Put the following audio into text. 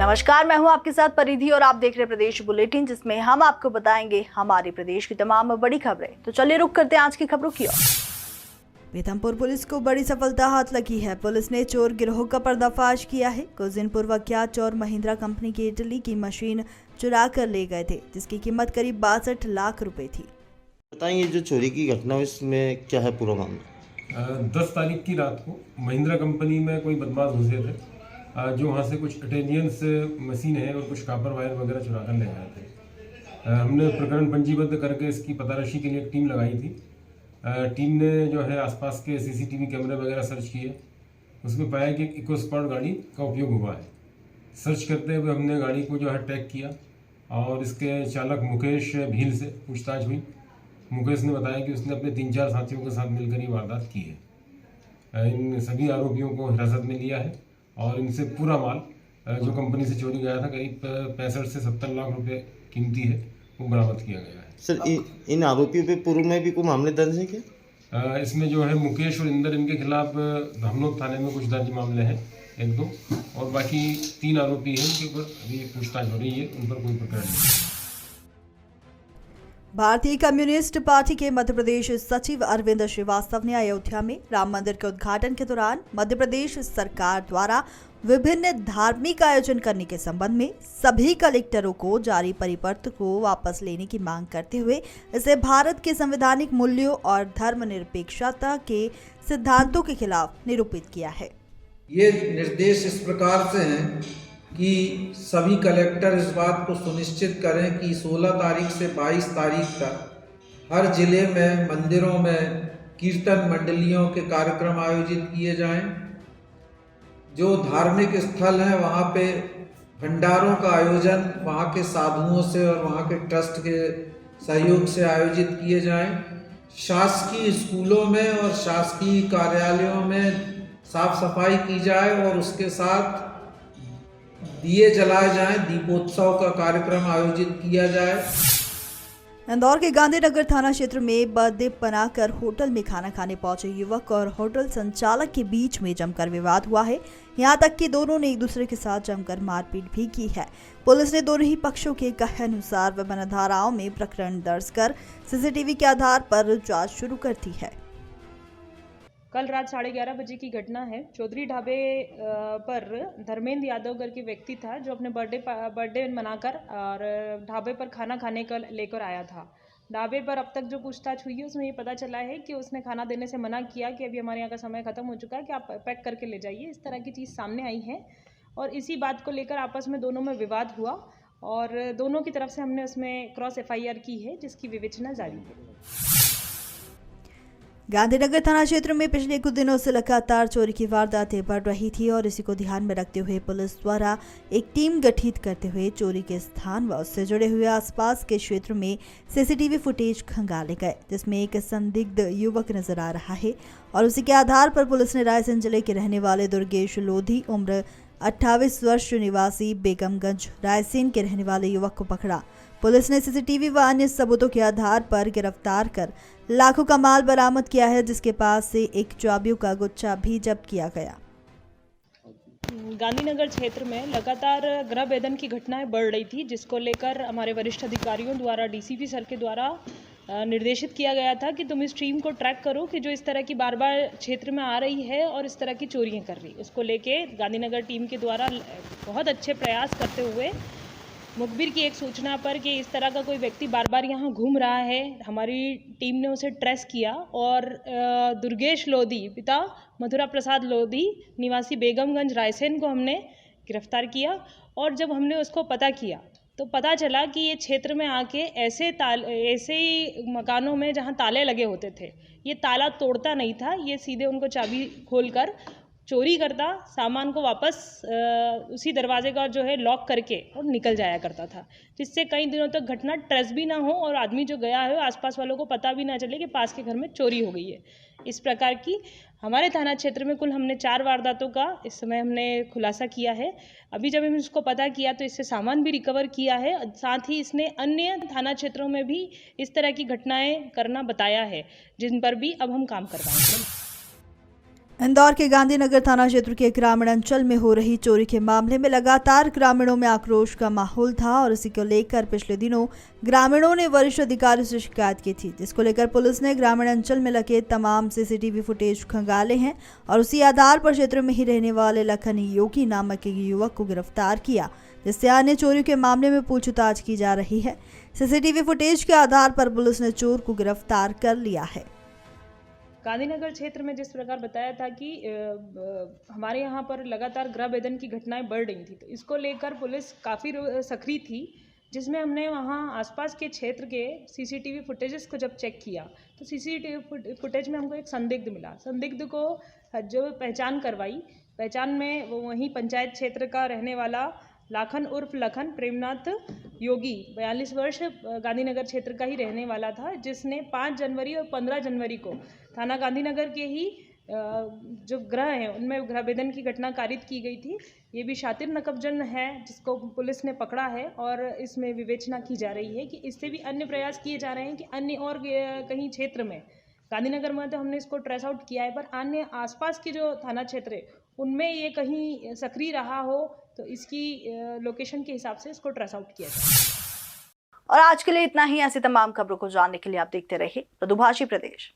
नमस्कार, मैं हूं आपके साथ परिधि और आप देख रहे हैं प्रदेश बुलेटिन, जिसमें हम आपको बताएंगे हमारे प्रदेश की तमाम बड़ी खबरें। तो चलिए रुक करते हैं आज की खबरों की ओर। पीथमपुर पुलिस को बड़ी सफलता हाथ लगी है। पुलिस ने चोर गिरोह का पर्दाफाश किया है। कुछ दिन पूर्व अज्ञात चोर महिंद्रा कंपनी की इटली की मशीन चुरा कर ले गए थे, जिसकी कीमत करीब 62 लाख रुपए थी। बताइए, जो चोरी की घटना है इसमें क्या है पूरा मामला? 10 तारीख की रात को महिंद्रा कंपनी में कोई बदमाश घुसे थे, जो वहाँ से कुछ इटालियन से मशीन है और कुछ कापर वायर वगैरह चुरा कर ले आए थे। हमने प्रकरण पंजीबद्ध करके इसकी पताराशी के लिए एक टीम लगाई थी। टीम ने जो है आसपास के सीसीटीवी कैमरे वगैरह सर्च किए। उसमें पाया कि इको स्पॉट गाड़ी का उपयोग हुआ है। सर्च करते हुए हमने गाड़ी को जो है ट्रैक किया और इसके चालक मुकेश भील से पूछताछ हुई। मुकेश ने बताया कि उसने अपने 3-4 साथियों के साथ मिलकर ये वारदात की है। इन सभी आरोपियों को हिरासत में लिया है और इनसे पूरा माल जो कंपनी से चोरी गया था, करीब 65 से 70 लाख रुपए कीमती है, वो बरामद किया गया है। सर, इन आरोपियों पे पूर्व में भी कोई मामले दर्ज है क्या? इसमें जो है मुकेश और इंदर, इनके खिलाफ हमलोग थाने में कुछ दर्ज मामले हैं, 1-2, और बाकी 3 आरोपी हैं उनके ऊपर अभी पूछताछ हो रही है, उन पर कोई प्रकरण नहीं। भारतीय कम्युनिस्ट पार्टी के मध्य प्रदेश सचिव अरविंद श्रीवास्तव ने अयोध्या में राम मंदिर के उद्घाटन के दौरान मध्य प्रदेश सरकार द्वारा विभिन्न धार्मिक आयोजन करने के संबंध में सभी कलेक्टरों को जारी परिपत्र को वापस लेने की मांग करते हुए इसे भारत के संवैधानिक मूल्यों और धर्मनिरपेक्षता के सिद्धांतों के खिलाफ निरूपित किया है। ये निर्देश इस प्रकार से हैं कि सभी कलेक्टर इस बात को सुनिश्चित करें कि 16 तारीख से 22 तारीख तक हर जिले में मंदिरों में कीर्तन मंडलियों के कार्यक्रम आयोजित किए जाएं। जो धार्मिक स्थल हैं वहाँ पे भंडारों का आयोजन वहाँ के साधुओं से और वहाँ के ट्रस्ट के सहयोग से आयोजित किए जाएं। शासकीय स्कूलों में और शासकीय कार्यालयों में साफ सफाई की जाए और उसके साथ दिए जलाए जाएं। दीपोत्सव का कार्यक्रम आयोजित किया जाए। इंदौर के गांधीनगर थाना क्षेत्र में बर्थडे बनाकर होटल में खाना खाने पहुंचे युवक और होटल संचालक के बीच में जमकर विवाद हुआ है। यहां तक कि दोनों ने एक दूसरे के साथ जमकर मारपीट भी की है। पुलिस ने दोनों ही पक्षों के कहे अनुसार विभिन्न धाराओं में प्रकरण दर्ज कर सीसीटीवी के आधार पर जांच शुरू कर दी है। कल रात 11:30 बजे की घटना है। चौधरी ढाबे पर धर्मेंद्र यादव करके व्यक्ति था, जो अपने बर्थडे मनाकर और ढाबे पर खाना खाने का लेकर आया था। ढाबे पर अब तक जो पूछताछ हुई है उसमें ये पता चला है कि उसने खाना देने से मना किया कि अभी हमारे यहाँ का समय ख़त्म हो चुका है, कि आप पैक करके ले जाइए। इस तरह की चीज़ सामने आई है और इसी बात को लेकर आपस में दोनों में विवाद हुआ और दोनों की तरफ से हमने उसमें क्रॉस FIR की है, जिसकी विवेचना जारी है। गांधीनगर थाना क्षेत्र में पिछले कुछ दिनों से लगातार चोरी की वारदातें बढ़ रही थी और इसी को ध्यान में रखते हुए पुलिस द्वारा एक टीम गठित करते हुए चोरी के स्थान व उससे जुड़े हुए आसपास के क्षेत्र में सीसीटीवी फुटेज खंगाले गए, जिसमें एक संदिग्ध युवक नजर आ रहा है और उसी के आधार पर पुलिस ने रायसेन जिले के रहने वाले दुर्गेश लोधी उम्र 28 वर्ष निवासी बेगमगंज रायसेन के रहने वाले युवक को पकड़ा। पुलिस ने सीसीटीवी व अन्य सबूतों के आधार पर गिरफ्तार कर लाखों का माल बरामद किया है, जिसके पास से एक चाबियों का गुच्छा भी जब्त किया गया। गांधीनगर क्षेत्र में लगातार गृह भेदन की घटनाएं बढ़ रही थी, जिसको लेकर हमारे वरिष्ठ अधिकारियों द्वारा DCP सर के द्वारा निर्देशित किया गया था कि तुम इस टीम को ट्रैक करो कि जो इस तरह की बार बार क्षेत्र में आ रही है और इस तरह की चोरियां कर रही। उसको लेके गांधीनगर टीम के द्वारा बहुत अच्छे प्रयास करते हुए मुखबिर की एक सूचना पर कि इस तरह का कोई व्यक्ति बार बार यहाँ घूम रहा है, हमारी टीम ने उसे ट्रेस किया और दुर्गेश लोधी पिता मधुरा प्रसाद लोधी निवासी बेगमगंज रायसेन को हमने गिरफ्तार किया। और जब हमने उसको पता किया तो पता चला कि ये क्षेत्र में आके ऐसे ही मकानों में जहाँ ताले लगे होते थे, ये ताला तोड़ता नहीं था, ये सीधे उनको चाबी खोलकर चोरी करता, सामान को वापस उसी दरवाजे का जो है लॉक करके और निकल जाया करता था, जिससे कई दिनों तक घटना ट्रेस भी ना हो और आदमी जो गया है आसपास वालों को पता भी ना चले कि पास के घर में चोरी हो गई है। इस प्रकार की हमारे थाना क्षेत्र में कुल हमने 4 वारदातों का इस समय हमने खुलासा किया है। अभी जब हमने इसको पता किया तो इससे सामान भी रिकवर किया है, साथ ही इसने अन्य थाना क्षेत्रों में भी इस तरह की घटनाएं करना बताया है, जिन पर भी अब हम काम करवाएंगे। इंदौर के गांधीनगर थाना क्षेत्र के ग्रामीण अंचल में हो रही चोरी के मामले में लगातार ग्रामीणों में आक्रोश का माहौल था और इसी को लेकर पिछले दिनों ग्रामीणों ने वरिष्ठ अधिकारी से शिकायत की थी, जिसको लेकर पुलिस ने ग्रामीण अंचल में लगे तमाम सीसीटीवी फुटेज खंगाले हैं और उसी आधार पर क्षेत्र में ही रहने वाले लखन योगी नामक एक युवक को गिरफ्तार किया, जिससे अन्य चोरी के मामले में पूछताछ की जा रही है। सीसीटीवी फुटेज के आधार पर पुलिस ने चोर को गिरफ्तार कर लिया है। गांधीनगर क्षेत्र में जिस प्रकार बताया था कि हमारे यहाँ पर लगातार गृह भेदन की घटनाएं बढ़ रही थी, तो इसको लेकर पुलिस काफ़ी सक्रिय थी, जिसमें हमने वहाँ आसपास के क्षेत्र के सीसीटीवी फुटेजेस को जब चेक किया तो सीसीटीवी फुटेज में हमको एक संदिग्ध मिला। संदिग्ध को जो पहचान करवाई, पहचान में वो वहीं पंचायत क्षेत्र का रहने वाला लाखन उर्फ लखन प्रेमनाथ योगी 42 वर्ष गांधीनगर क्षेत्र का ही रहने वाला था, जिसने 5 जनवरी और 15 जनवरी को थाना गांधीनगर के ही जो गृह हैं उनमें गृह भेदन की घटना कारित की गई थी। ये भी शातिर नकबजन है, जिसको पुलिस ने पकड़ा है और इसमें विवेचना की जा रही है कि इससे भी अन्य प्रयास किए जा रहे हैं कि अन्य और कहीं क्षेत्र में, गांधीनगर में तो हमने इसको ट्रेस आउट किया है, पर अन्य आसपास के जो थाना क्षेत्र है उनमें ये कहीं सक्रिय रहा हो तो इसकी लोकेशन के हिसाब से इसको ट्रेस आउट किया जाए। और आज के लिए इतना ही। ऐसी तमाम खबरों को जानने के लिए आप देखते रहिए मृदुभाषी प्रदेश।